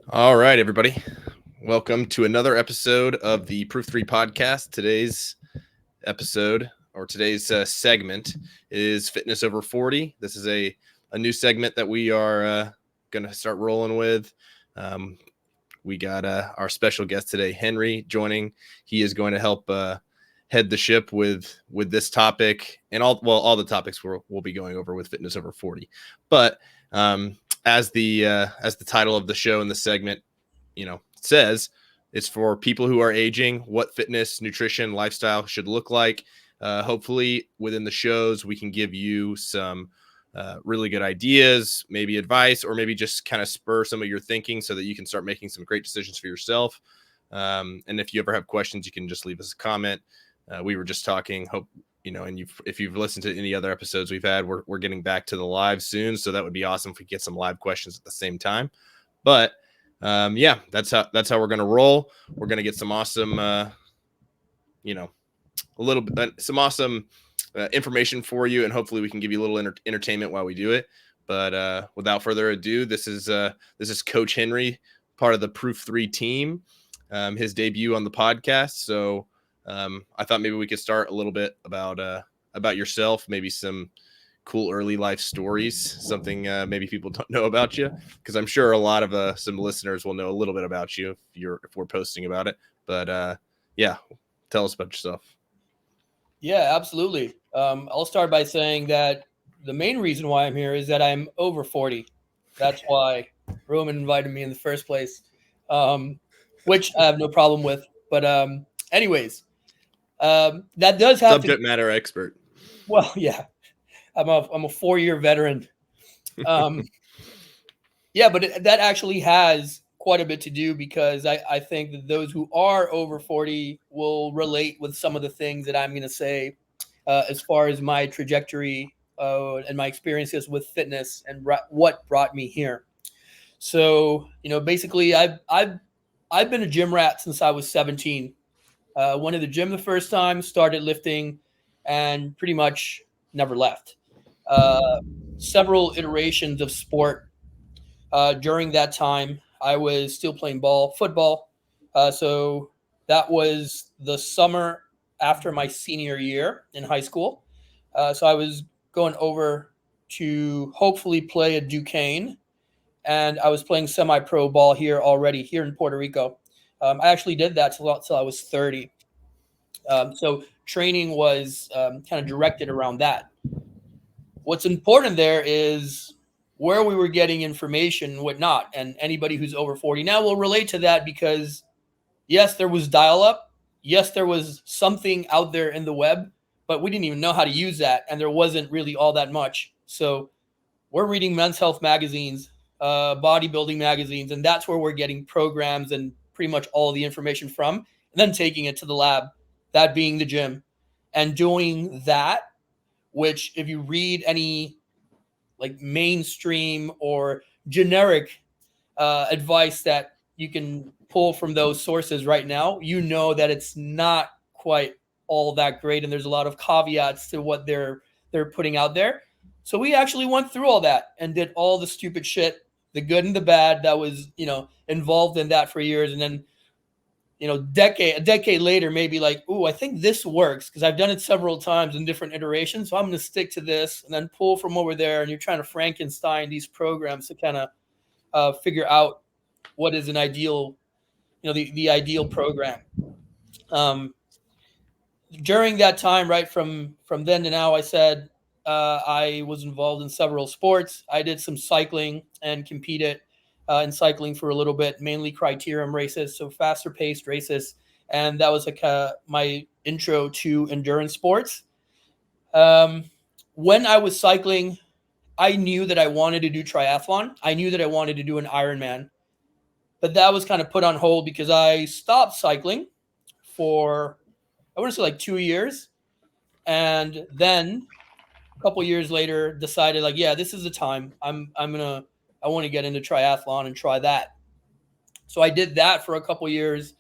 All right, everybody. Welcome to another episode of the Proof 3 podcast. Today's episode or today's segment is Fitness Over 40. This is a new segment that we are going to start rolling with. We got our special guest today, Henry, joining. He is going to help head the ship with this topic and all the topics we'll be going over with Fitness Over 40. But as the title of the show and the segment, says, it's for people who are aging, what fitness, nutrition, lifestyle should look like. Hopefully, within the shows, we can give you some really good ideas, maybe advice, or maybe just kind of spur some of your thinking so that you can start making some great decisions for yourself. And if you ever have questions, you can just leave us a comment. We were just talking, and if you've listened to any other episodes we've had, we're getting back to the live soon. So that would be awesome if we get some live questions at the same time. But that's how we're going to roll. We're going to get some awesome, some awesome information for you, and hopefully we can give you a little entertainment while we do it. But without further ado, this is Coach Henry, part of the Proof 3 team, his debut on the podcast. So I thought maybe we could start a little bit about yourself, maybe some cool early life stories, something maybe people don't know about you, because I'm sure a lot of some listeners will know a little bit about you if we're posting about it. But tell us about yourself. Yeah, absolutely. I'll start by saying that the main reason why I'm here is that I'm over 40. That's why Roman invited me in the first place, which I have no problem with. But anyways, that does have subject matter expert. Well, yeah, I'm a 4-year veteran. Yeah, but that actually has quite a bit to do, because I think that those who are over 40 will relate with some of the things that I'm going to say as far as my trajectory and my experiences with fitness and what brought me here. So, basically I've been a gym rat since I was 17. Went to the gym the first time, started lifting, and pretty much never left. Several iterations of sport. During that time, I was still playing football. So that was the summer after my senior year in high school. So I was going over to hopefully play at Duquesne, and I was playing semi-pro ball here in Puerto Rico. I actually did that till I was 30. So training was kind of directed around that. What's important there is where we were getting information and whatnot. And anybody who's over 40 now will relate to that, because yes, there was dial up. Yes, there was something out there in the web, but we didn't even know how to use that. And there wasn't really all that much. So we're reading men's health magazines, bodybuilding magazines, and that's where we're getting programs and pretty much all the information from, and then taking it to the lab, that being the gym, and doing that, which if you read any like mainstream or generic advice that you can pull from those sources right now, that it's not quite all that great, and there's a lot of caveats to what they're putting out there. So we actually went through all that and did all the stupid shit, the good and the bad, that was involved in that for years. And then a decade later, maybe like, ooh, I think this works because I've done it several times in different iterations. So I'm going to stick to this and then pull from over there. And you're trying to Frankenstein these programs to kind of figure out what is an ideal, the ideal program. During that time, right from then to now, I said I was involved in several sports. I did some cycling and competed in cycling for a little bit, mainly criterium races, so faster paced races. And that was like my intro to endurance sports. When I was cycling, I knew that I wanted to do triathlon. I knew that I wanted to do an Ironman, but that was kind of put on hold because I stopped cycling for, I want to say like 2 years. And then a couple years later decided like, yeah, this is the time. I want to get into triathlon and try that. So I did that for a couple years.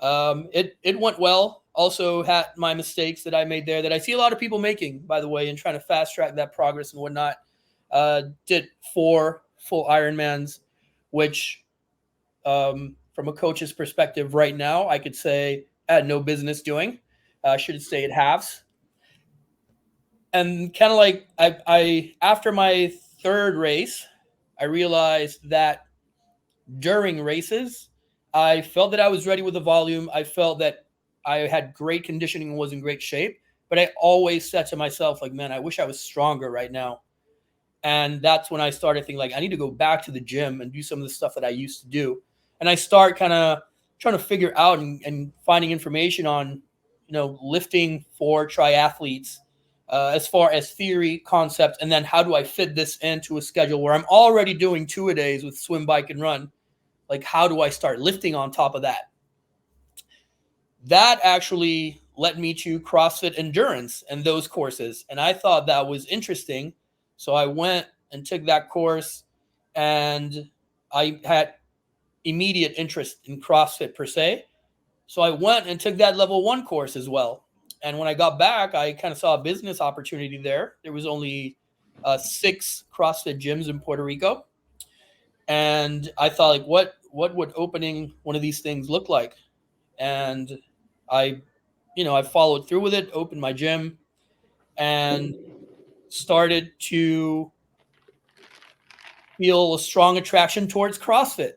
It went well. Also had my mistakes that I made there that I see a lot of people making, by the way, and trying to fast track that progress and whatnot. Did 4 full Ironmans, which from a coach's perspective right now, I could say I had no business doing. I should say it halves. And kind of like I after my third race, I realized that during races, I felt that I was ready with the volume. I felt that I had great conditioning and was in great shape. But I always said to myself, like, man, I wish I was stronger right now. And that's when I started thinking, like, I need to go back to the gym and do some of the stuff that I used to do. And I start kind of trying to figure out and finding information on, lifting for triathletes, as far as theory, concept, and then how do I fit this into a schedule where I'm already doing 2-a-days with swim, bike, and run. Like, how do I start lifting on top of that? That actually led me to CrossFit Endurance and those courses. And I thought that was interesting. So I went and took that course, and I had immediate interest in CrossFit per se. So I went and took that level 1 course as well. And when I got back, I kind of saw a business opportunity there. There was only 6 CrossFit gyms in Puerto Rico. And I thought, like, what would opening one of these things look like? And I followed through with it, opened my gym, and started to feel a strong attraction towards CrossFit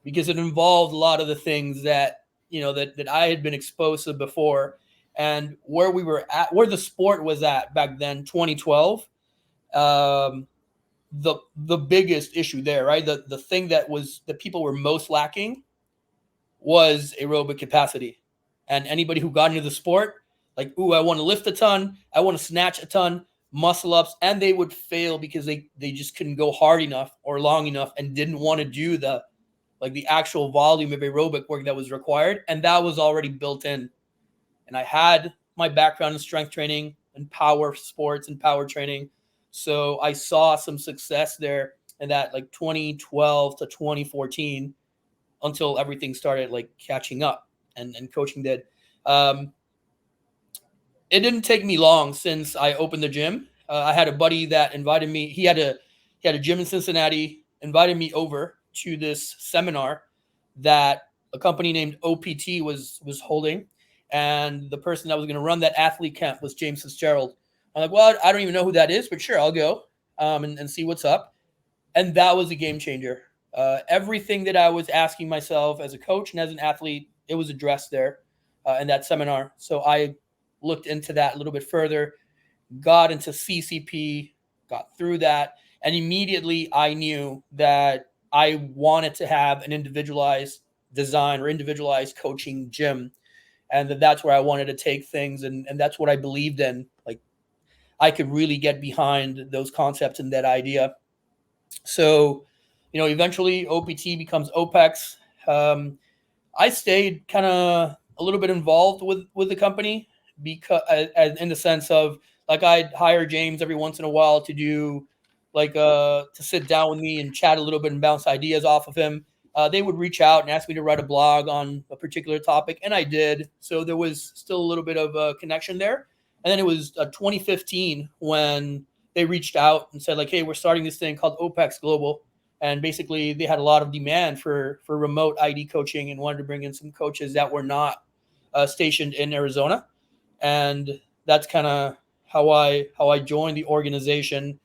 because it involved a lot of the things that, that I had been exposed to before, and where we were at, where the sport was at back then, 2012. The biggest issue there, right? The thing that people were most lacking was aerobic capacity. And anybody who got into the sport, like, ooh, I want to lift a ton, I want to snatch a ton, muscle ups, and they would fail because they just couldn't go hard enough or long enough and didn't want to do the actual volume of aerobic work that was required. And that was already built in. And I had my background in strength training and power sports and power training. So I saw some success there in that, like, 2012 to 2014, until everything started like catching up and coaching did. It didn't take me long since I opened the gym. I had a buddy that invited me. He had a gym in Cincinnati, invited me over to this seminar that a company named OPT was holding. And the person that was going to run that athlete camp was James Fitzgerald. I'm like, well, I don't even know who that is, but sure, I'll go and see what's up. And that was a game changer. Everything that I was asking myself as a coach and as an athlete, it was addressed there in that seminar. So I looked into that a little bit further, got into CCP, got through that, and immediately I knew that I wanted to have an individualized design or individualized coaching gym, and that's where I wanted to take things, and that's what I believed in. Like, I could really get behind those concepts and that idea. So, eventually OPT becomes OPEX. I stayed kind of a little bit involved with the company because, in the sense of, like, I'd hire James every once in a while to do to sit down with me and chat a little bit and bounce ideas off of him. They would reach out and ask me to write a blog on a particular topic, and I did. So there was still a little bit of a connection there. And then it was 2015 when they reached out and said, like, hey, we're starting this thing called OPEX Global. And basically they had a lot of demand for remote ID coaching and wanted to bring in some coaches that were not stationed in Arizona. And that's kind of how I joined the organization,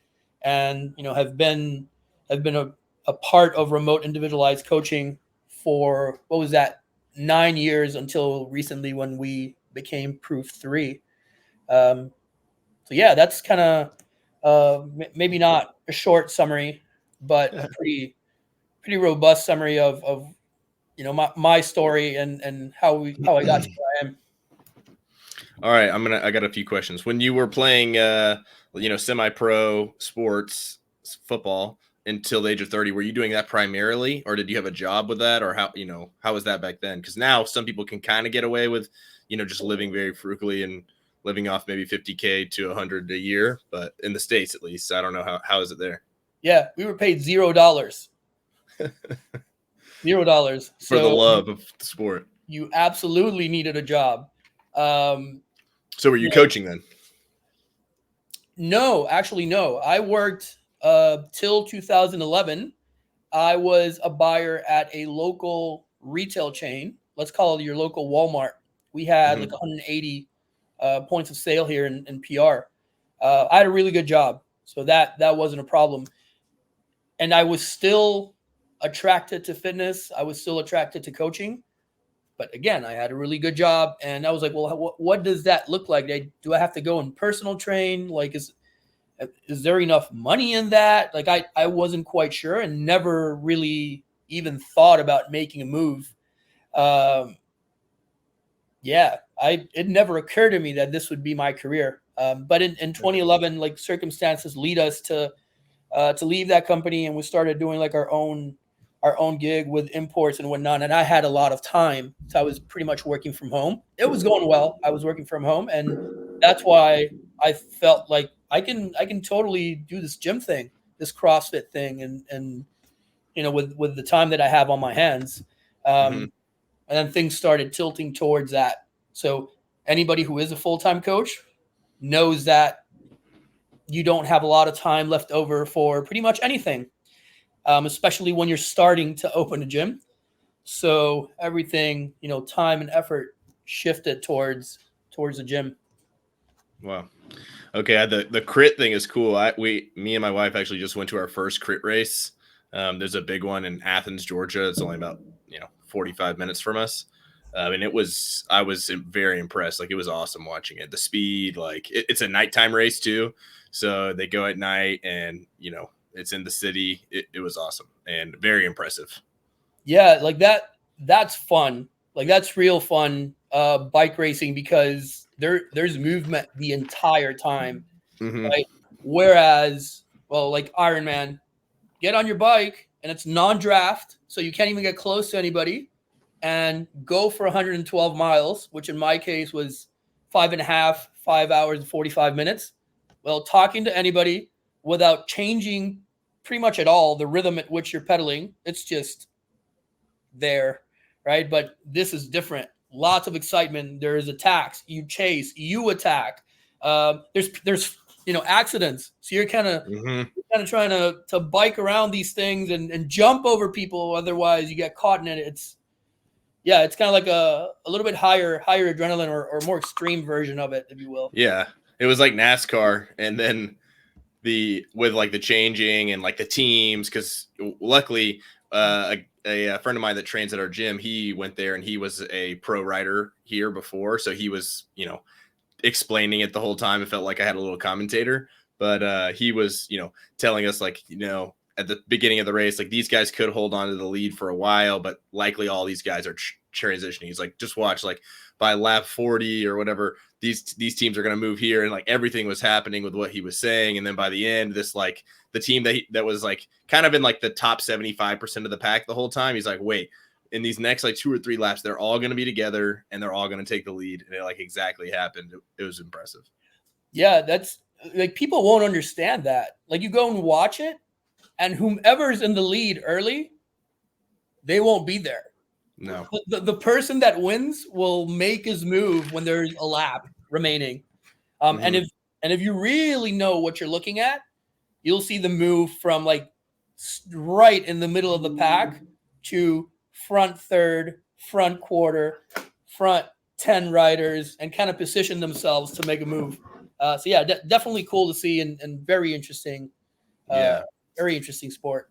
and, have been a part of remote individualized coaching for, what was that, 9 years, until recently when we became Proof 3. So yeah, that's kind of maybe not a short summary, but a pretty robust summary of my story and how I got to where I am. All right, I got a few questions. When you were playing semi-pro sports, football, until the age of 30, were you doing that primarily, or did you have a job with that, or how was that back then? Because now some people can kind of get away with just living very frugally and living off maybe 50K to 100 a year, but in the States, at least, I don't know how is it there? Yeah, we were paid $0. $0 for the love of the sport. You absolutely needed a job. So were you coaching then? No, actually, no. I worked till 2011. I was a buyer at a local retail chain. Let's call it your local Walmart. We had like 180 points of sale here in PR. I had a really good job, so that wasn't a problem. And I was still attracted to fitness. I was still attracted to coaching. But again, I had a really good job, and I was like, well, what does that look like? Do I have to go and personal train? Like, is there enough money in that? Like, I wasn't quite sure and never really even thought about making a move. It never occurred to me that this would be my career. But in 2011, like circumstances lead us to leave that company, and we started doing like our own gig with imports and whatnot. And I had a lot of time, so I was pretty much working from home. It was going well. I was working from home, and that's why I felt like I can totally do this gym thing, this CrossFit thing, and with the time that I have on my hands. And then things started tilting towards that. So anybody who is a full-time coach knows that you don't have a lot of time left over for pretty much anything, especially when you're starting to open a gym. So everything, time and effort shifted towards the gym. Wow. Okay. The crit thing is cool. Me and my wife actually just went to our first crit race. There's a big one in Athens, Georgia. It's only about 45 minutes from us. And I was very impressed. Like, it was awesome watching it. The speed, like it's a nighttime race too. So they go at night, and it's in the city. It was awesome and very impressive. Yeah, like that's fun. Like, that's real fun, bike racing, because there's movement the entire time. Right? Whereas, well, like Ironman, get on your bike and it's non-draft, so you can't even get close to anybody, and go for 112 miles, which in my case was 5 hours and 45 minutes. Well, talking to anybody without changing pretty much at all the rhythm at which you're pedaling, it's just there, right? But this is different. Lots of excitement. There's attacks. You chase. You attack. There's accidents. So you're kind of trying to bike around these things and jump over people. Otherwise, you get caught in it. It's kind of like a little bit higher adrenaline or more extreme version of it, if you will. Yeah, it was like NASCAR, and then with like the changing and like the teams, because luckily a friend of mine that trains at our gym, he went there and he was a pro rider here before, so he was explaining it the whole time. It felt like I had a little commentator, but he was telling us, like, at the beginning of the race, like, these guys could hold on to the lead for a while, but likely all these guys are transitioning. He's like, just watch, like, by lap 40 or whatever, these teams are going to move here. And like, everything was happening with what he was saying. And then by the end, this, like, the team that was like kind of in like the top 75% of the pack the whole time, he's like, wait, in these next like 2 or 3 laps, they're all going to be together and they're all going to take the lead. And it like exactly happened. It was impressive. Yeah, that's like, people won't understand that. Like, you go and watch it, and whomever's in the lead early, they won't be there. No. The person that wins will make his move when there's a lap remaining. And if you really know what you're looking at, you'll see the move from like right in the middle of the pack to front third, front quarter, front 10 riders, and kind of position themselves to make a move. So yeah, definitely cool to see, and very interesting. Very interesting sport.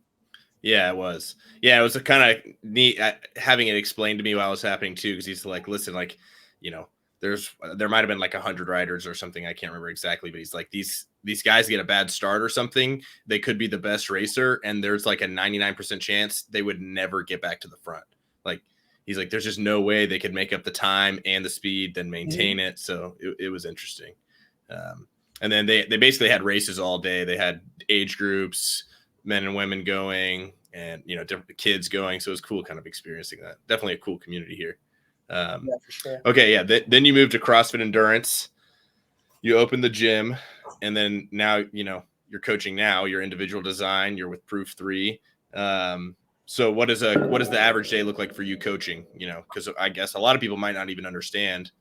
Yeah, it was. Yeah, it was a kind of neat having it explained to me while it was happening too, because he's like, listen, like, there might have been like 100 riders or something. I can't remember exactly, but he's like, these guys get a bad start or something, they could be the best racer, and there's like a 99% chance they would never get back to the front. Like, he's like, there's just no way they could make up the time and the speed, then maintain it. So it was interesting. And then they basically had races all day. They had age groups, men and women going, and different kids going. So it was cool kind of experiencing that. Definitely a cool community here. Yeah, for sure. Okay, yeah. Then you moved to CrossFit Endurance. You opened the gym, and then now you're coaching. Now you're individual design. You're with Proof 3. So what does the average day look like for you coaching? Because I guess a lot of people might not even understand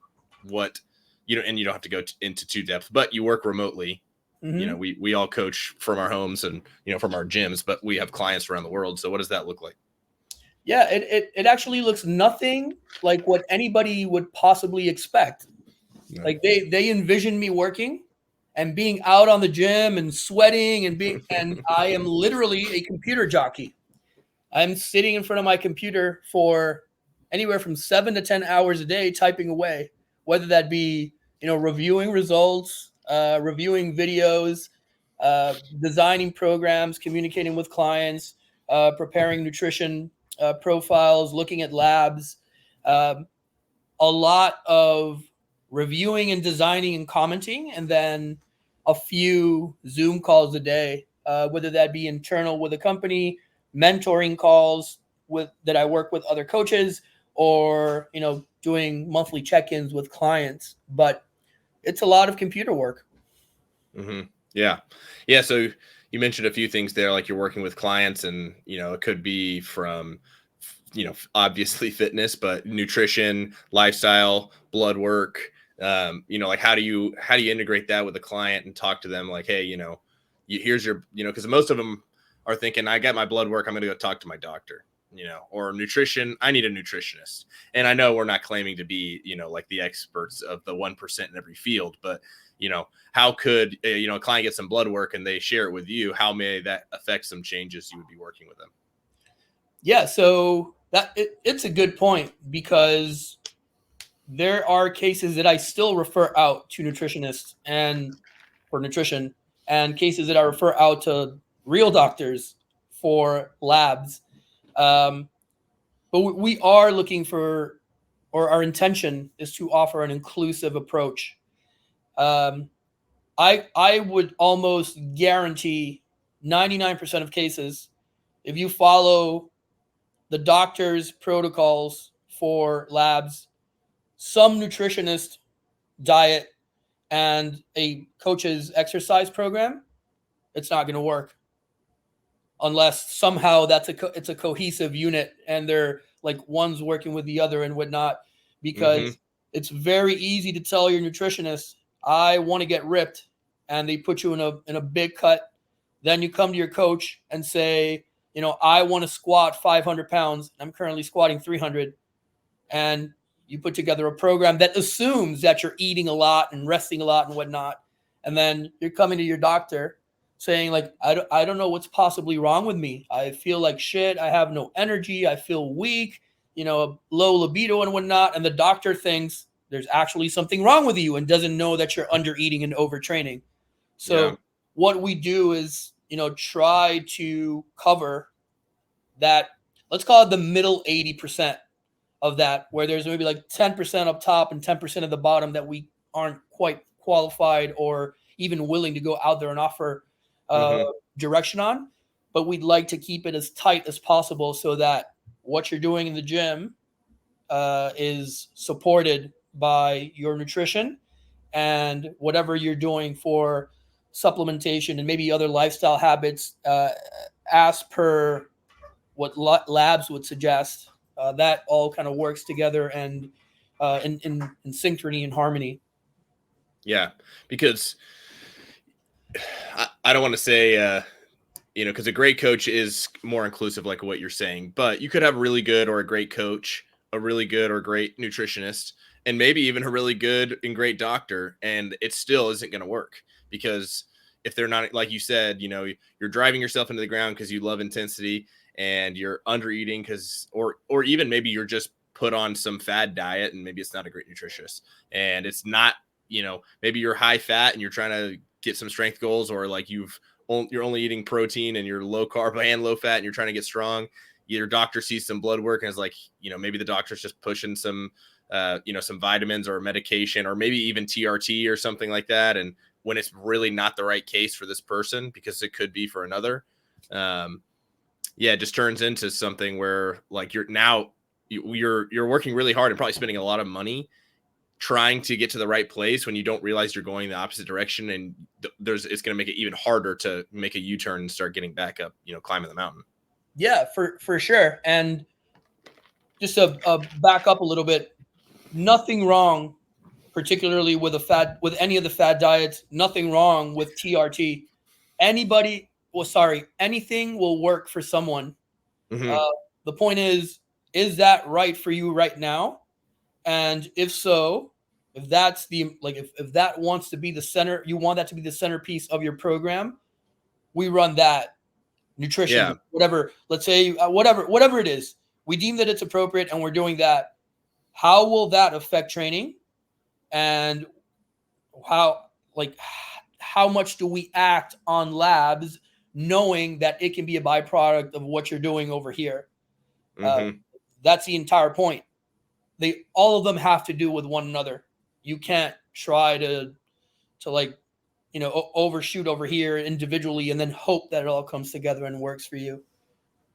what and you don't have to go into too depth, but you work remotely. You know, we all coach from our homes and, you know, from our gyms, but we have clients around the world. So what does that look like? Yeah, it actually looks nothing like what anybody would possibly expect. No. Like they envision me working and being out on the gym and sweating and I am literally a computer jockey. I'm sitting in front of my computer for anywhere from 7 to 10 hours a day typing away, whether that be, you know, reviewing results, reviewing videos, designing programs, communicating with clients, preparing nutrition profiles, looking at labs, um, a lot of reviewing and designing and commenting, and then a few Zoom calls a day, whether that be internal with a company, mentoring calls with that I work with other coaches, or, you know, doing monthly check-ins with clients. But it's a lot of computer work. Mm-hmm. Yeah. Yeah. So you mentioned a few things there, like you're working with clients and, you know, it could be from, you know, obviously fitness, but nutrition, lifestyle, blood work. You know, like how do you integrate that with a client and talk to them like, hey, you know, here's your, you know, because most of them are thinking, I got my blood work, I'm going to go talk to my doctor, you know, or nutrition, I need a nutritionist. And I know we're not claiming to be, you know, like the experts of the 1% in every field, but, you know, how could, you know, a client get some blood work and they share it with you? How may that affect some changes you would be working with them? Yeah, so it's a good point, because there are cases that I still refer out to nutritionists and for nutrition, and cases that I refer out to real doctors for labs. Um, but we are looking for, or our intention is to offer an inclusive approach. Um, I would almost guarantee 99% of cases, if you follow the doctor's protocols for labs, some nutritionist diet, and a coach's exercise program, it's not going to work unless somehow it's a cohesive unit and they're like one's working with the other and whatnot. Because it's very easy to tell your nutritionist, I want to get ripped, and they put you in a big cut. Then you come to your coach and say, you know, I want to squat 500 pounds. I'm currently squatting 300. And you put together a program that assumes that you're eating a lot and resting a lot and whatnot. And then you're coming to your doctor saying, like, I don't know what's possibly wrong with me. I feel like shit. I have no energy. I feel weak, you know, low libido and whatnot. And the doctor thinks there's actually something wrong with you and doesn't know that you're under eating and overtraining. So what we do is, you know, try to cover that, let's call it the middle 80% of that, where there's maybe like 10% up top and 10% at the bottom that we aren't quite qualified or even willing to go out there and offer direction on. But we'd like to keep it as tight as possible so that what you're doing in the gym is supported by your nutrition, and whatever you're doing for supplementation and maybe other lifestyle habits, as per what labs would suggest, that all kind of works together and in synchrony and harmony. Yeah, because I don't want to say, you know, because a great coach is more inclusive, like what you're saying, but you could have a really good or a great coach, a really good or great nutritionist, and maybe even a really good and great doctor, and it still isn't going to work because if they're not, like you said, you know, you're driving yourself into the ground because you love intensity and you're under eating because, or even maybe you're just put on some fad diet and maybe it's not a great nutritionist and it's not, you know, maybe you're high fat and you're trying to get some strength goals, or like you're only eating protein and you're low carb and low fat and you're trying to get strong. Your doctor sees some blood work and is like, you know, maybe the doctor's just pushing some, you know, some vitamins or medication or maybe even TRT or something like that. And when it's really not the right case for this person, because it could be for another, yeah, it just turns into something where like you're working really hard and probably spending a lot of money trying to get to the right place when you don't realize you're going the opposite direction, and it's going to make it even harder to make a U-turn and start getting back up, you know, climbing the mountain. Yeah, for sure. And just to back up a little bit, nothing wrong particularly with any of the fad diets. Nothing wrong with TRT. Anything will work for someone. Mm-hmm. The point is that right for you right now? And if so, if that's if that wants to be the center, you want that to be the centerpiece of your program, we run that. Nutrition, Yeah. whatever, let's say, whatever it is, we deem that it's appropriate and we're doing that. How will that affect training? And how how much do we act on labs knowing that it can be a byproduct of what you're doing over here? Mm-hmm. That's the entire point. All of them have to do with one another. You can't try to overshoot over here individually and then hope that it all comes together and works for you.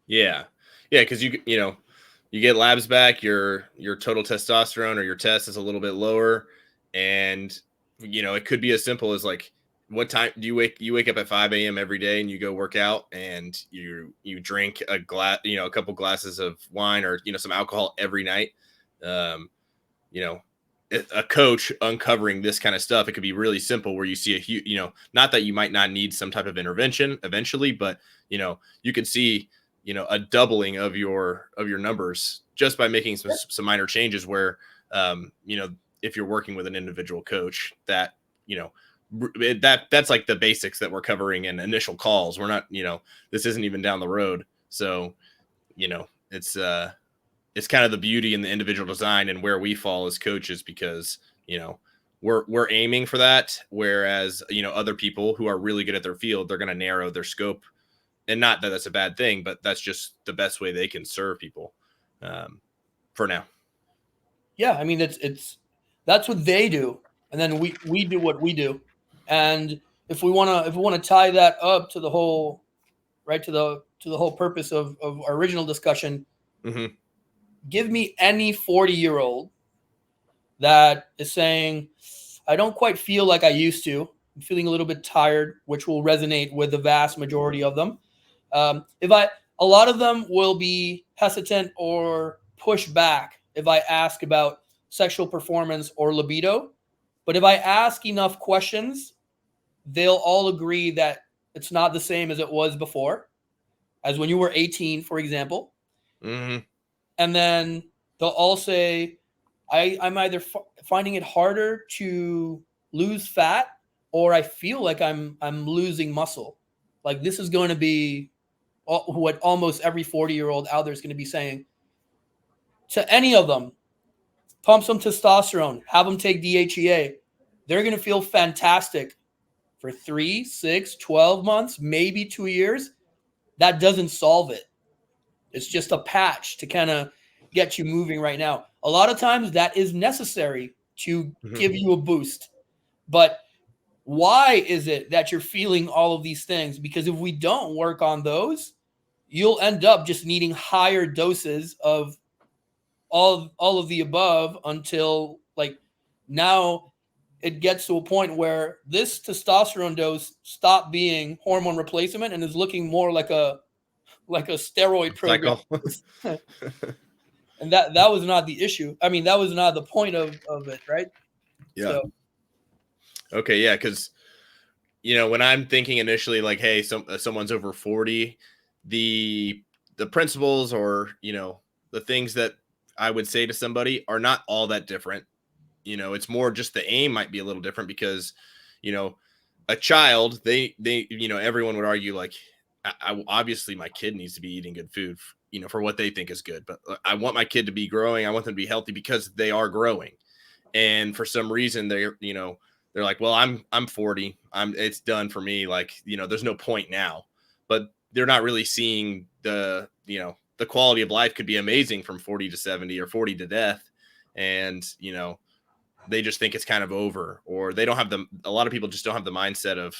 Yeah. Yeah. Cause you get labs back, your total testosterone or your test is a little bit lower. And, it could be as simple as like, what time do you wake up at 5 a.m. every day and you go work out and you drink a glass, a couple glasses of wine or, some alcohol every night. You know, a coach uncovering this kind of stuff, it could be really simple where you see a huge, not that you might not need some type of intervention eventually, but, you could see, a doubling of your numbers just by making some minor changes where, if you're working with an individual coach that, that's like the basics that we're covering in initial calls. We're not, this isn't even down the road. So, it's kind of the beauty in the individual design and where we fall as coaches, because, we're aiming for that. Whereas, other people who are really good at their field, they're going to narrow their scope, and not that that's a bad thing, but that's just the best way they can serve people for now. Yeah. I mean, that's what they do. And then we do what we do. And if we want to tie that up to the whole, right, to the whole purpose of our original discussion, Mm-hmm. give me any 40-year-old that is saying, I don't quite feel like I used to. I'm feeling a little bit tired, which will resonate with the vast majority of them. A lot of them will be hesitant or push back if I ask about sexual performance or libido. But if I ask enough questions, they'll all agree that it's not the same as it was before, as when you were 18, for example. Mm-hmm. And then they'll all say, I'm either finding it harder to lose fat, or I feel like I'm losing muscle. Like, this is going to be what almost every 40-year-old out there is going to be saying. To any of them, pump some testosterone, have them take DHEA. They're going to feel fantastic for 3, 6, 12 months, maybe 2 years. That doesn't solve it. It's just a patch to kind of get you moving right now. A lot of times that is necessary to give you a boost. But why is it that you're feeling all of these things? Because if we don't work on those, you'll end up just needing higher doses of all of the above until, like, now it gets to a point where this testosterone dose stopped being hormone replacement and is looking more like a steroid program. Cycle. And that was not the issue. I mean, that was not the point of it, right? Yeah. So. Okay. Yeah. Because, when I'm thinking initially, like, hey, someone's over 40, the principles or, the things that I would say to somebody are not all that different. It's more just the aim might be a little different because, a child, they, everyone would argue like, I obviously my kid needs to be eating good food, for what they think is good, but I want my kid to be growing. I want them to be healthy because they are growing. And for some reason they're like, well, I'm 40. It's done for me. Like, there's no point now, but they're not really seeing the quality of life could be amazing from 40 to 70 or 40 to death. And, they just think it's kind of over, or they don't have a lot of people just don't have the mindset of,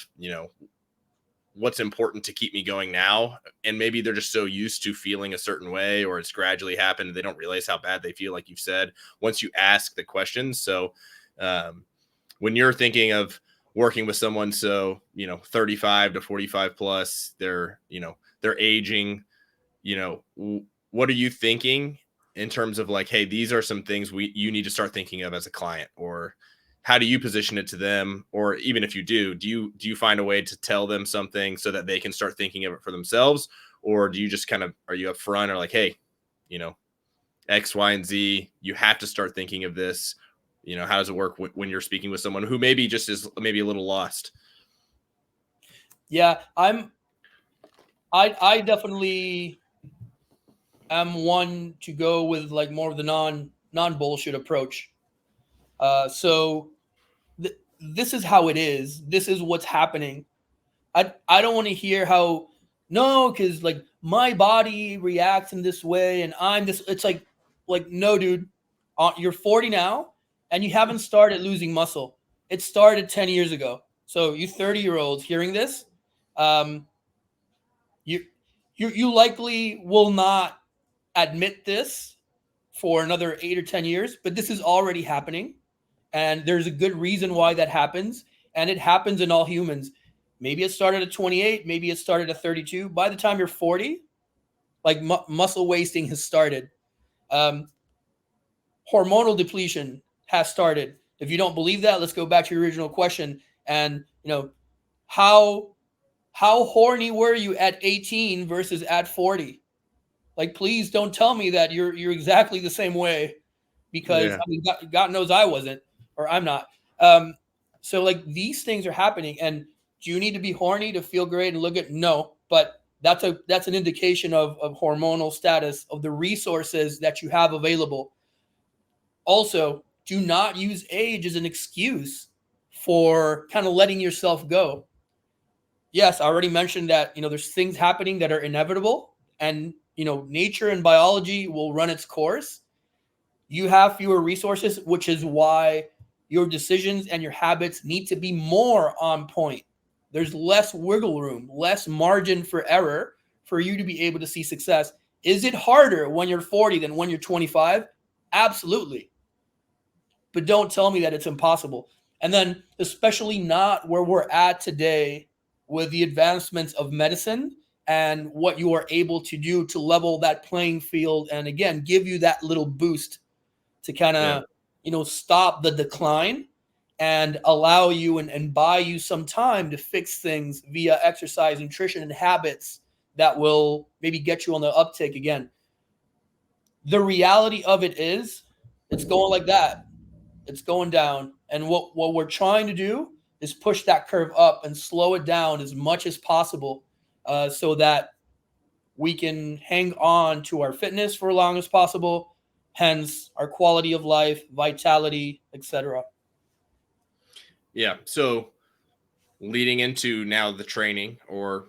what's important to keep me going now. And maybe they're just so used to feeling a certain way, or it's gradually happened. They don't realize how bad they feel, like you've said, once you ask the questions. So when you're thinking of working with someone, so, 35 to 45 plus, they're aging, what are you thinking in terms of like, hey, these are some things you need to start thinking of as a client, or, how do you position it to them? Or even if you do you find a way to tell them something so that they can start thinking of it for themselves? Or do you just kind of, are you upfront or like, hey, you know, X, Y, and Z, you have to start thinking of this. You know, how does it work when you're speaking with someone who maybe just is maybe a little lost? Yeah, I definitely am one to go with like more of the non bullshit approach. So this is how it is. This is what's happening. I don't want to hear how no, because like my body reacts in this way and I'm this. It's like no, dude, you're 40 now and you haven't started losing muscle. It started 10 years ago. So you 30-year-olds hearing this, um, you you likely will not admit this for another 8 or 10 years, but this is already happening. And there's a good reason why that happens. And it happens in all humans. Maybe it started at 28, maybe it started at 32. By the time you're 40, like muscle wasting has started. Um, Hormonal depletion has started. If you don't believe that, let's go back to your original question. And, how horny were you at 18 versus at 40? Like, please don't tell me that you're exactly the same way, because Yeah. I mean, God knows I wasn't, or I'm not. So like these things are happening, and do you need to be horny to feel great and look good? No, but that's an indication of hormonal status, of the resources that you have available. Also, do not use age as an excuse for kind of letting yourself go. Yes, I already mentioned that, there's things happening that are inevitable, and, nature and biology will run its course. You have fewer resources, which is why your decisions and your habits need to be more on point. There's less wiggle room, less margin for error for you to be able to see success. Is it harder when you're 40 than when you're 25? Absolutely. But don't tell me that it's impossible. And then, especially not where we're at today with the advancements of medicine and what you are able to do to level that playing field and, again, give you that little boost to kind of, stop the decline and allow you and buy you some time to fix things via exercise, nutrition, and habits that will maybe get you on the uptick again. The reality of it is it's going like that. It's going down. And what we're trying to do is push that curve up and slow it down as much as possible, so that we can hang on to our fitness for as long as possible, hence our quality of life, vitality, etc. Yeah. So leading into now the training, or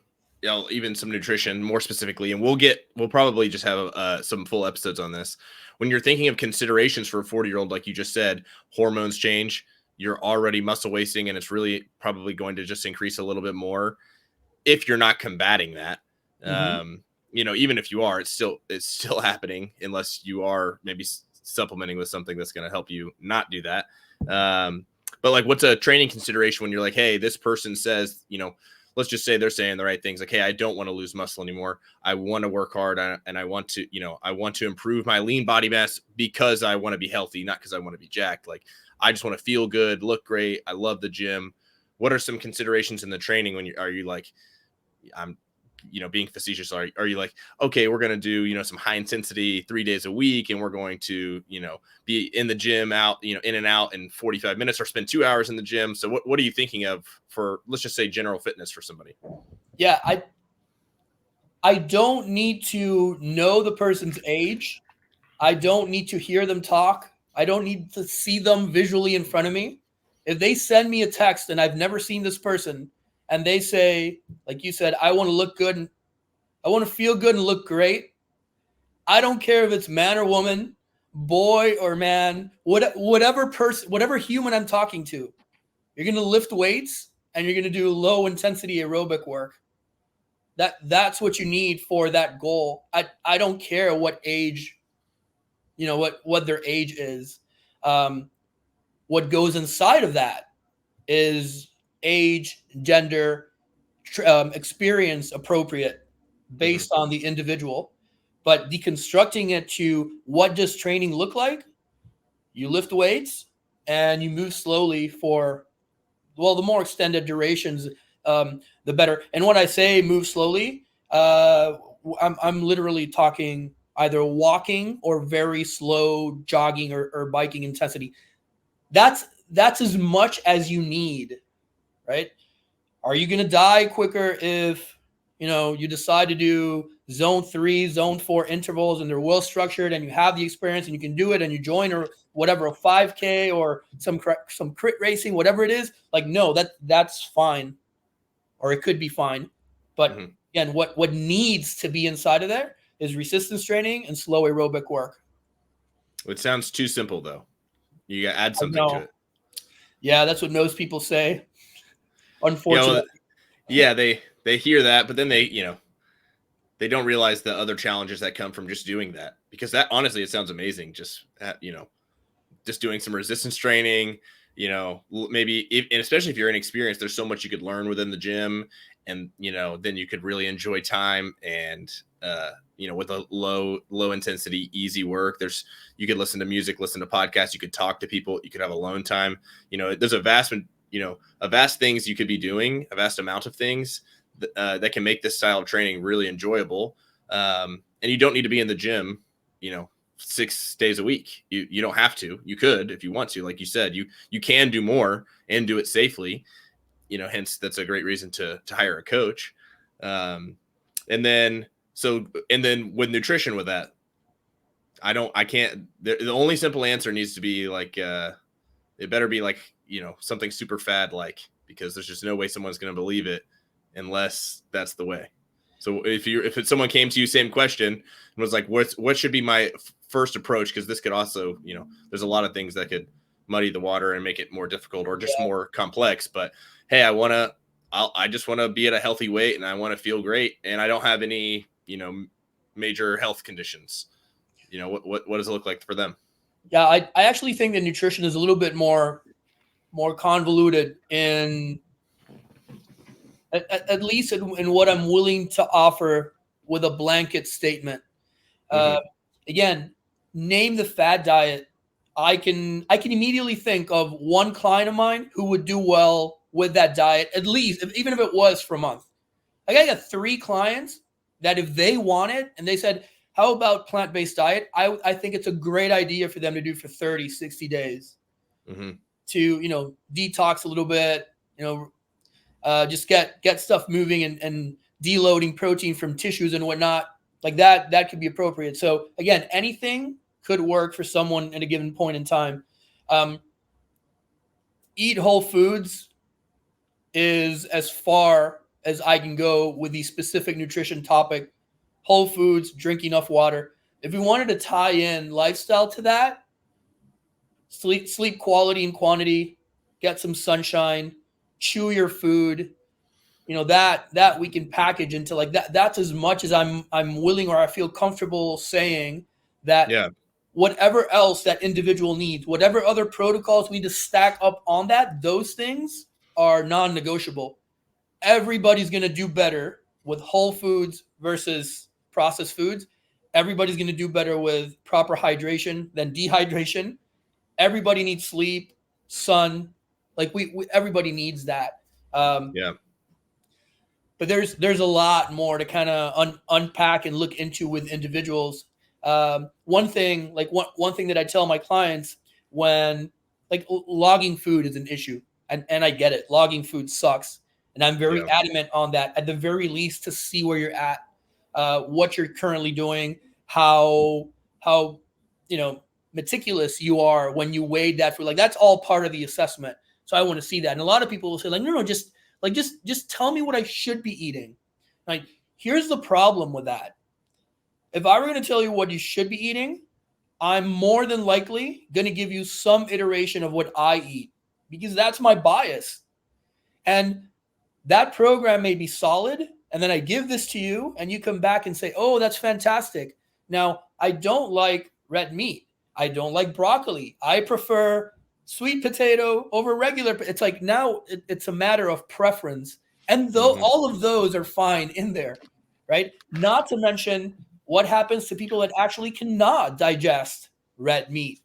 even some nutrition more specifically, and we'll probably just have some full episodes on this. When you're thinking of considerations for a 40-year-old, like you just said, hormones change, you're already muscle wasting, and it's really probably going to just increase a little bit more if you're not combating that. Mm-hmm. Even if you are, it's still happening unless you are maybe supplementing with something that's going to help you not do that. But like, what's a training consideration when you're like, hey, this person says, let's just say they're saying the right things. Like, hey, I don't want to lose muscle anymore. I want to work hard and I want to, I want to improve my lean body mass because I want to be healthy, not because I want to be jacked. Like, I just want to feel good, look great. I love the gym. What are some considerations in the training when are you like, I'm, being facetious? Are you like, okay, we're going to do, some high intensity 3 days a week, and we're going to, be in the gym out, in and out in 45 minutes, or spend 2 hours in the gym? So what are you thinking of for, let's just say, general fitness for somebody? Yeah, I don't need to know the person's age. I don't need to hear them talk. I don't need to see them visually in front of me. If they send me a text and I've never seen this person, and they say, like you said, I want to look good and I want to feel good and look great, I don't care if it's man or woman, boy or man, whatever person, whatever human I'm talking to, you're going to lift weights and you're going to do low intensity aerobic work. That's what you need for that goal. I don't care what age, what their age is. What goes inside of that is age, gender, experience appropriate based on the individual. But deconstructing it to what does training look like? You lift weights and you move slowly for, well, the more extended durations, the better. And when I say move slowly, I'm literally talking either walking or very slow jogging or biking intensity. That's as much as you need, right? Are you going to die quicker if, you decide to do zone 3, zone 4 intervals and they're well structured and you have the experience and you can do it and you join or whatever, a 5K or some crit racing, whatever it is? Like, no, that's fine, or it could be fine. But again, what needs to be inside of there is resistance training and slow aerobic work. It sounds too simple, though. You got to add something to it. Yeah, that's what most people say. Unfortunately. Yeah, they hear that, but then they don't realize the other challenges that come from just doing that. Because that, honestly, it sounds amazing. Just just doing some resistance training. Maybe and especially if you're inexperienced, there's so much you could learn within the gym, and then you could really enjoy time. And with a low intensity, easy work, you could listen to music, listen to podcasts, you could talk to people, you could have alone time. There's a vast things you could be doing, a vast amount of things that can make this style of training really enjoyable. And you don't need to be in the gym, 6 days a week. You don't have to. You could if you want to. Like you said, you can do more and do it safely. Hence that's a great reason to hire a coach. And then with nutrition, with that, the only simple answer needs to be like, it better be like, something super fad, because there's just no way someone's going to believe it unless that's the way. So if someone came to you, same question, and was like, what should be my first approach? Because this could also, there's a lot of things that could muddy the water and make it more difficult or just more complex. But hey, I just want to be at a healthy weight and I want to feel great. And I don't have any, major health conditions. What does it look like for them? Yeah, I actually think that nutrition is a little bit more convoluted in at least in what I'm willing to offer with a blanket statement. Again, name the fad diet. I can immediately think of one client of mine who would do well with that diet, at least, even if it was for a month. I got 3 clients that if they wanted and they said, how about plant-based diet? I think it's a great idea for them to do for 30, 60 days to, detox a little bit, just get stuff moving and deloading protein from tissues and whatnot. Like that could be appropriate. So again, anything could work for someone at a given point in time. Eat whole foods is as far as I can go with the specific nutrition topic. Whole foods, drink enough water. If we wanted to tie in lifestyle to that, sleep quality and quantity, get some sunshine, chew your food, that we can package into like that. That's as much as I'm willing or I feel comfortable saying that. Yeah. Whatever else that individual needs, whatever other protocols we need to stack up on that, those things are non-negotiable. Everybody's going to do better with whole foods versus processed foods. Everybody's going to do better with proper hydration than dehydration. Everybody needs sleep, sun. Like everybody needs that. Yeah. But there's a lot more to kind of unpack and look into with individuals. One thing that I tell my clients when logging food is an issue, and I get it. Logging food sucks. And I'm very adamant on that, at the very least, to see where you're at, what you're currently doing, how meticulous you are when you weighed that food. Like that's all part of the assessment. So I want to see that. And a lot of people will say no, just tell me what I should be eating. Like, here's the problem with that. If I were going to tell you what you should be eating, I'm more than likely going to give you some iteration of what I eat because that's my bias. And that program may be solid, and then I give this to you, and you come back and say, oh, that's fantastic. Now, I don't like red meat. I don't like broccoli. I prefer sweet potato over regular. It's like now it's a matter of preference. And though all of those are fine in there, right? Not to mention what happens to people that actually cannot digest red meat.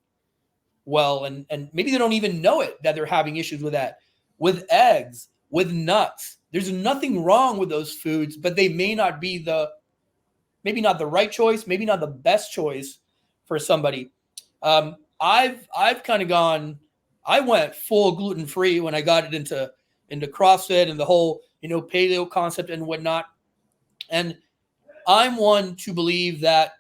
well, and maybe they don't even know it that they're having issues with that. With eggs, with nuts, there's nothing wrong with those foods, but they may not be maybe not the right choice, maybe not the best choice for somebody. I've kind of gone. I went full gluten free when I got it into CrossFit and the whole paleo concept and whatnot. And I'm one to believe that,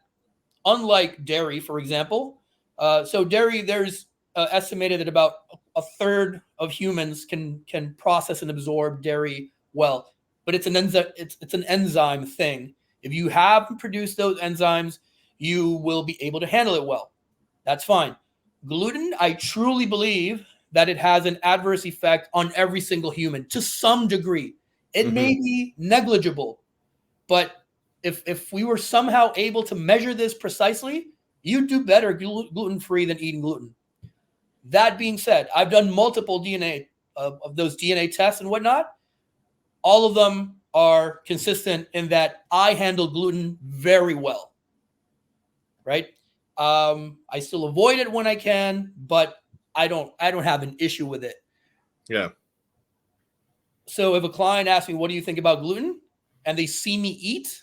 unlike dairy, for example, so dairy, there's estimated that about a third of humans can process and absorb dairy well, but it's an enzyme. It's an enzyme thing. If you have produced those enzymes, you will be able to handle it well. That's fine. Gluten, I truly believe that it has an adverse effect on every single human to some degree. It may be negligible, but if we were somehow able to measure this precisely, you'd do better gluten-free than eating gluten. That being said, I've done multiple DNA of those DNA tests and whatnot. All of them are consistent in that I handle gluten very well, right? I still avoid it when I can, but I don't have an issue with it. Yeah. So if a client asks me, what do you think about gluten? And they see me eat,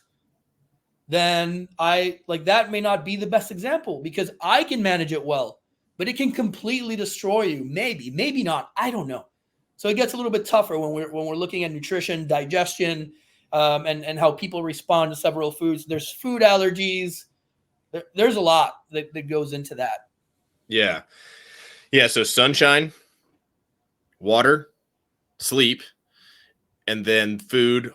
then that may not be the best example because I can manage it well, but it can completely destroy you. Maybe not. I don't know. So it gets a little bit tougher when we're looking at nutrition, digestion, and how people respond to several foods. There's food allergies. There's a lot that goes into that. Yeah. Yeah. So sunshine, water, sleep, and then food.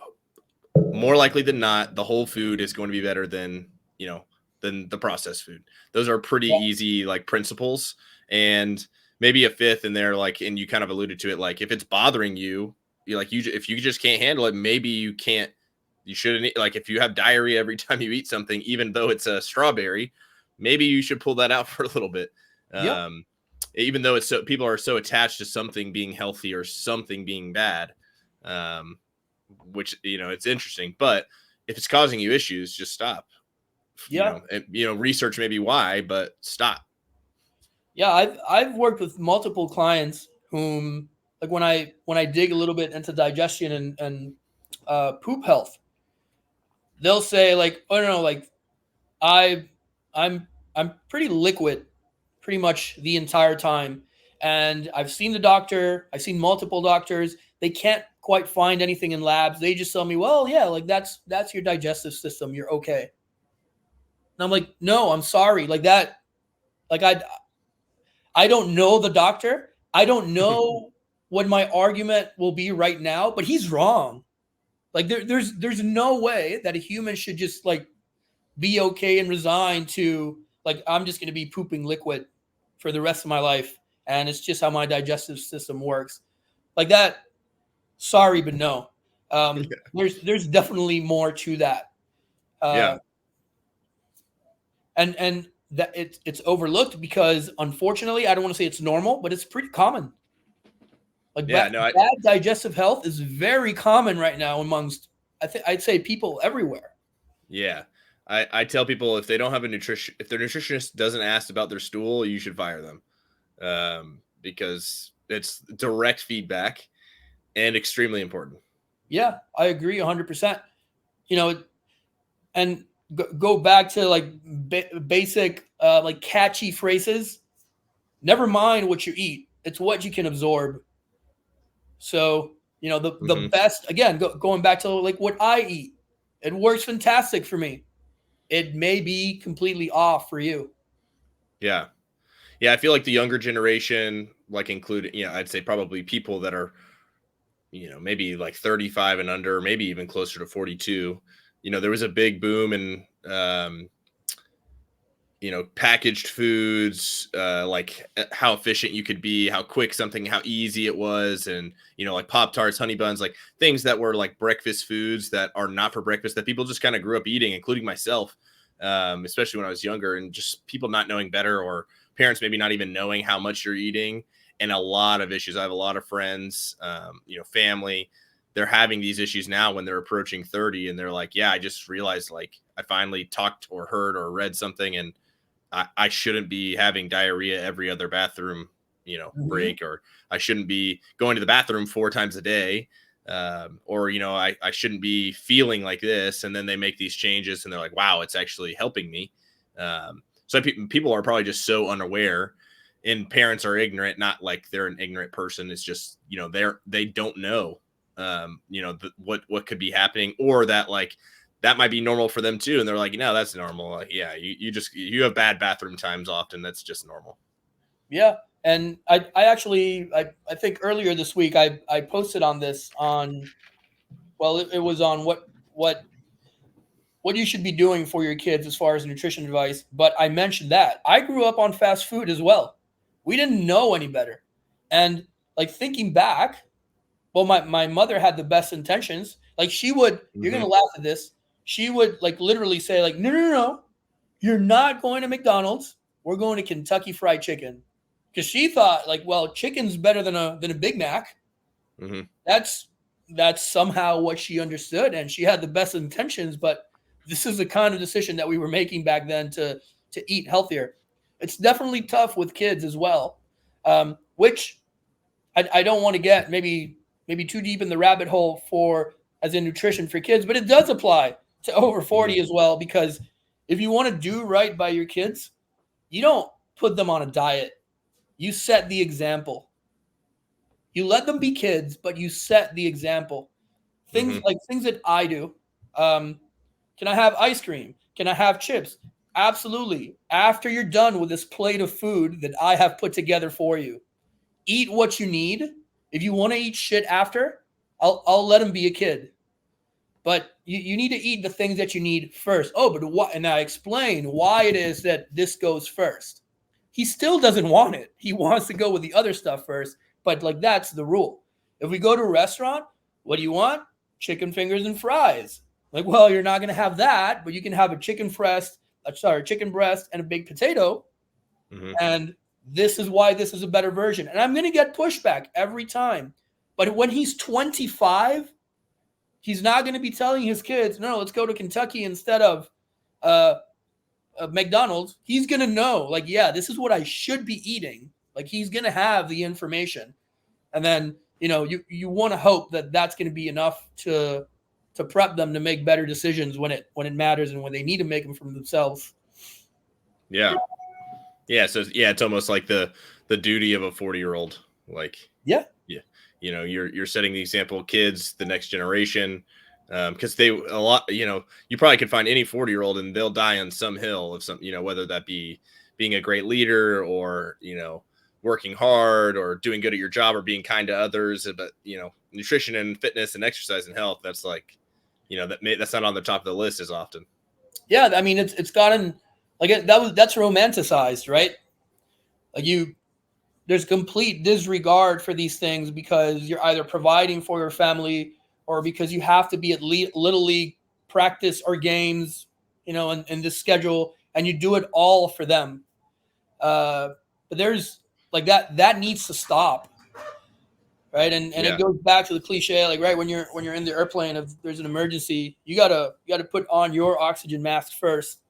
More likely than not, the whole food is going to be better than the processed food. Those are pretty easy principles. And maybe a fifth in there, and you kind of alluded to it, if it's bothering you, if you just can't handle it, maybe you shouldn't, if you have diarrhea every time you eat something, even though it's a strawberry, maybe you should pull that out for a little bit. Yep. Even though people are so attached to something being healthy or something being bad, which, it's interesting, but if it's causing you issues, just stop. Yeah. Research maybe why, but stop. Yeah. I've worked with multiple clients whom, when I dig a little bit into digestion and poop health, they'll say oh no, I'm pretty liquid pretty much the entire time. And I've seen the doctor, I've seen multiple doctors. They can't quite find anything in labs. They just tell me, well, yeah, that's your digestive system. You're okay. And I'm like, no, I'm sorry. I don't know the doctor. I don't know what my argument will be right now, but he's wrong. There's no way that a human should just be okay and resign to I'm just going to be pooping liquid for the rest of my life, and it's just how my digestive system works. That, sorry, but no. There's definitely more to that. Yeah. And that it's overlooked because, unfortunately, I don't want to say it's normal, but it's pretty common. Bad digestive health is very common right now amongst, I'd say, people everywhere. Yeah. I tell people if they don't have if their nutritionist doesn't ask about their stool, you should fire them, because it's direct feedback and extremely important. Yeah, I agree 100%. And go back to basic catchy phrases. Never mind what you eat; it's what you can absorb. So the best, again, going back to what I eat, it works fantastic for me. It may be completely off for you. Yeah. Yeah. I feel like the younger generation, including, I'd say probably people that are, maybe 35 and under, maybe even closer to 42, there was a big boom in, packaged foods, how efficient you could be, how quick something, how easy it was. And, Pop-Tarts, honey buns, things that were breakfast foods that are not for breakfast that people just kind of grew up eating, including myself, especially when I was younger, and just people not knowing better, or parents maybe not even knowing how much you're eating, and a lot of issues. I have a lot of friends, family, they're having these issues now when they're approaching 30, and they're like, yeah, I just realized I finally talked or heard or read something, and I shouldn't be having diarrhea every other bathroom, break, or I shouldn't be going to the bathroom 4 times a day. Or, I shouldn't be feeling like this. And then they make these changes and they're like, wow, it's actually helping me. So people are probably just so unaware, and parents are ignorant, not like they're an ignorant person. It's just, they don't know, what could be happening, or that like, that might be normal for them too. And they're like, no, that's normal. Like, yeah, you have bad bathroom times often. That's just normal. Yeah. And I think earlier this week, I posted on this on, well, it was on what you should be doing for your kids as far as nutrition advice. But I mentioned that I grew up on fast food as well. We didn't know any better. And like thinking back, well, my mother had the best intentions. Like she would, you're Mm-hmm. gonna laugh at this. She would like literally say, like, no. You're not going to McDonald's. We're going to Kentucky Fried Chicken. Because she thought, like, well, chicken's better than a Big Mac. Mm-hmm. That's somehow what she understood, and she had the best intentions, but this is the kind of decision that we were making back then to eat healthier. It's definitely tough with kids as well, which I don't want to get maybe too deep in the rabbit hole for as in nutrition for kids, but it does apply to over 40 Mm-hmm. as well, because if you want to do right by your kids, you don't put them on a diet. You set the example. You let them be kids, but you set the example. Mm-hmm. Things that I do. Can I have ice cream? Can I have chips? Absolutely. After you're done with this plate of food that I have put together for you, eat what you need. If you want to eat shit after, I'll let him be a kid. But you need to eat the things that you need first. Oh, but what? And I explain why it is that this goes first. He still doesn't want it. He wants to go with the other stuff first. But like that's the rule. If we go to a restaurant, what do you want? Chicken fingers and fries. Like, well, you're not gonna have that, but you can have a chicken breast, and a baked potato. Mm-hmm. And this is why this is a better version. And I'm gonna get pushback every time. But when he's 25, he's not going to be telling his kids, no, let's go to Kentucky instead of McDonald's. He's going to know, like, yeah, this is what I should be eating. Like, he's going to have the information. And then, you want to hope that that's going to be enough to prep them to make better decisions when it matters and when they need to make them from themselves. Yeah. Yeah. So yeah, it's almost like the duty of a 40-year-old. Like, Yeah. You're setting the example, kids, the next generation, because you probably could find any 40-year-old and they'll die on some hill of some, whether that be being a great leader or, working hard or doing good at your job or being kind to others. But, nutrition and fitness and exercise and health, that's like, that's not on the top of the list as often. Yeah. I mean, it's gotten like that's romanticized, right? Like there's complete disregard for these things because you're either providing for your family or because you have to be at little league practice or games, in this schedule, and you do it all for them. But there's like that needs to stop, right? And Yeah. it goes back to the cliche, like right when you're in the airplane, if there's an emergency, you gotta put on your oxygen mask first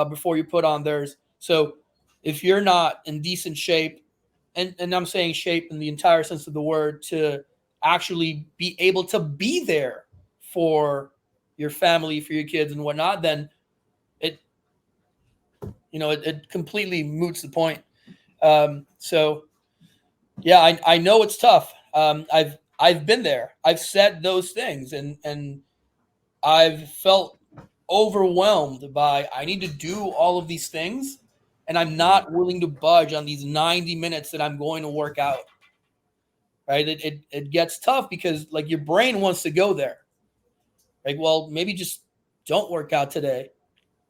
before you put on theirs. So if you're not in decent shape, and I'm saying shape in the entire sense of the word, to actually be able to be there for your family, for your kids and whatnot, then it completely moots the point. So yeah, I know it's tough. I've been there. I've said those things and I've felt overwhelmed by I need to do all of these things and I'm not willing to budge on these 90 minutes that I'm going to work out. Right? It gets tough because like your brain wants to go there. Like, well, maybe just don't work out today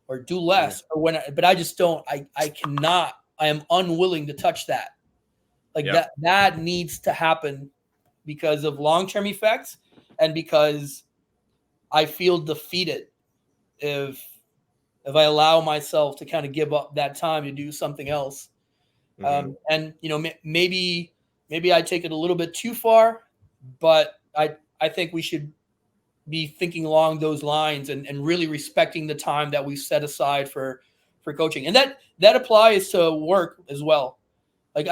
or do less or but I just don't, I cannot, I am unwilling to touch that. Like that needs to happen because of long-term effects and because I feel defeated if I allow myself to kind of give up that time to do something else. Mm-hmm. And maybe I take it a little bit too far, but I think we should be thinking along those lines and really respecting the time that we set aside for for coaching. And that applies to work as well. Like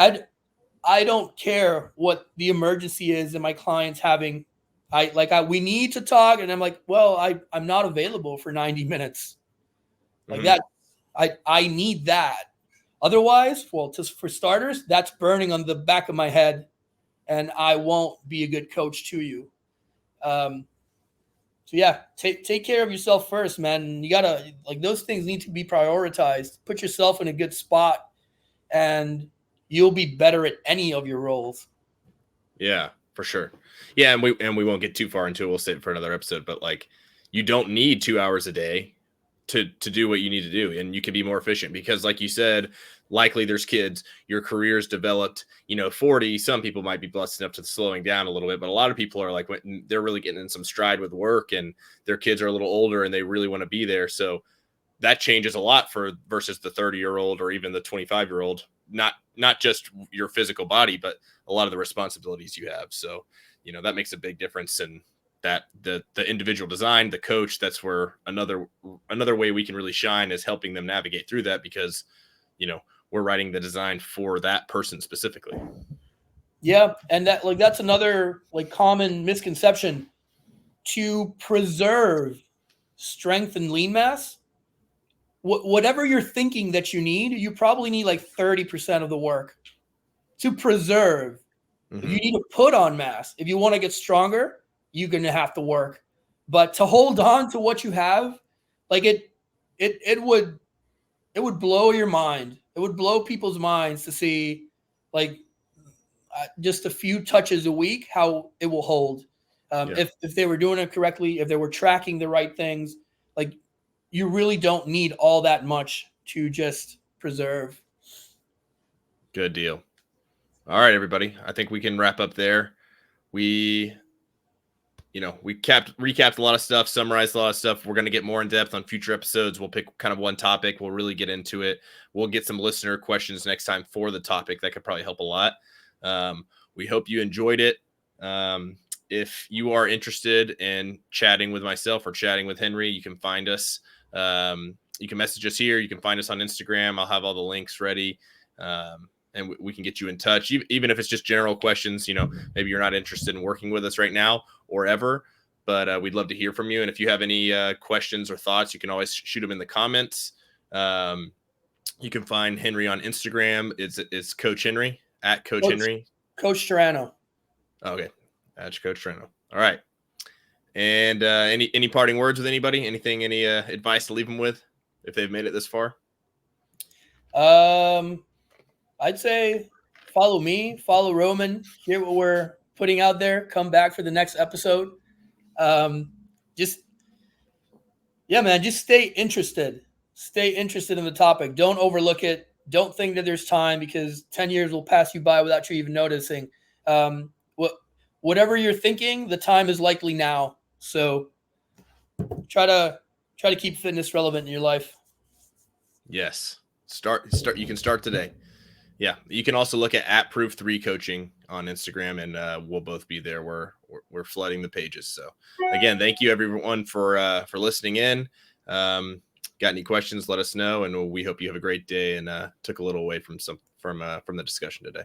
I don't care what the emergency is that my client's having. We need to talk, and I'm like, well, I'm not available for 90 minutes. Like that, I need that. Otherwise, well, just for starters, that's burning on the back of my head, and I won't be a good coach to you. So yeah, take care of yourself first, man. You gotta, like, those things need to be prioritized. Put yourself in a good spot, and you'll be better at any of your roles. Yeah, for sure. Yeah, and we won't get too far into it. We'll save it for another episode. But like, you don't need 2 hours a day to do what you need to do, and you can be more efficient because, like you said, likely there's kids, your career's developed. 40. Some people might be blessed enough to slowing down a little bit, but a lot of people are like, they're really getting in some stride with work, and their kids are a little older, and they really want to be there. So that changes a lot versus the 30-year-old or even the 25-year-old. Not just your physical body, but a lot of the responsibilities you have. So, that makes a big difference in that the individual design, the coach, that's where another way we can really shine is helping them navigate through that because, we're writing the design for that person specifically. Yeah. And that's another common misconception. To preserve strength and lean mass, whatever you're thinking that you need, you probably need 30% of the work to preserve. If you need to put on mass, if you want to get stronger, you're going to have to work. But to hold on to what you have, it would blow your mind. It would blow people's minds to see just a few touches a week, how it will hold. If they were doing it correctly, if they were tracking the right things, you really don't need all that much to just preserve. Good deal. All right, everybody. I think we can wrap up there. We recapped a lot of stuff, summarized a lot of stuff. We're going to get more in depth on future episodes. We'll pick kind of one topic. We'll really get into it. We'll get some listener questions next time for the topic. That could probably help a lot. We hope you enjoyed it. If you are interested in chatting with myself or chatting with Henry, you can find us. You can message us here. You can find us on Instagram. I'll have all the links ready. And we can get you in touch, even if it's just general questions. Maybe you're not interested in working with us right now or ever, but we'd love to hear from you. And if you have any questions or thoughts, you can always shoot them in the comments. You can find Henry on Instagram. It's Coach Henry at Coach Henry. Coach Turano. Okay, that's Coach Turano. All right. And any parting words with anybody? Anything? Any advice to leave them with if they've made it this far? I'd say follow me, follow Roman, hear what we're putting out there, come back for the next episode. Just stay interested. Stay interested in the topic. Don't overlook it. Don't think that there's time because 10 years will pass you by without you even noticing. Whatever you're thinking, the time is likely now. So try to keep fitness relevant in your life. Yes. Start. You can start today. Yeah, you can also look at Proof3 Coaching on Instagram, and we'll both be there. We're flooding the pages. So again, thank you everyone for listening in. Got any questions? Let us know, and we hope you have a great day and took a little away from the discussion today.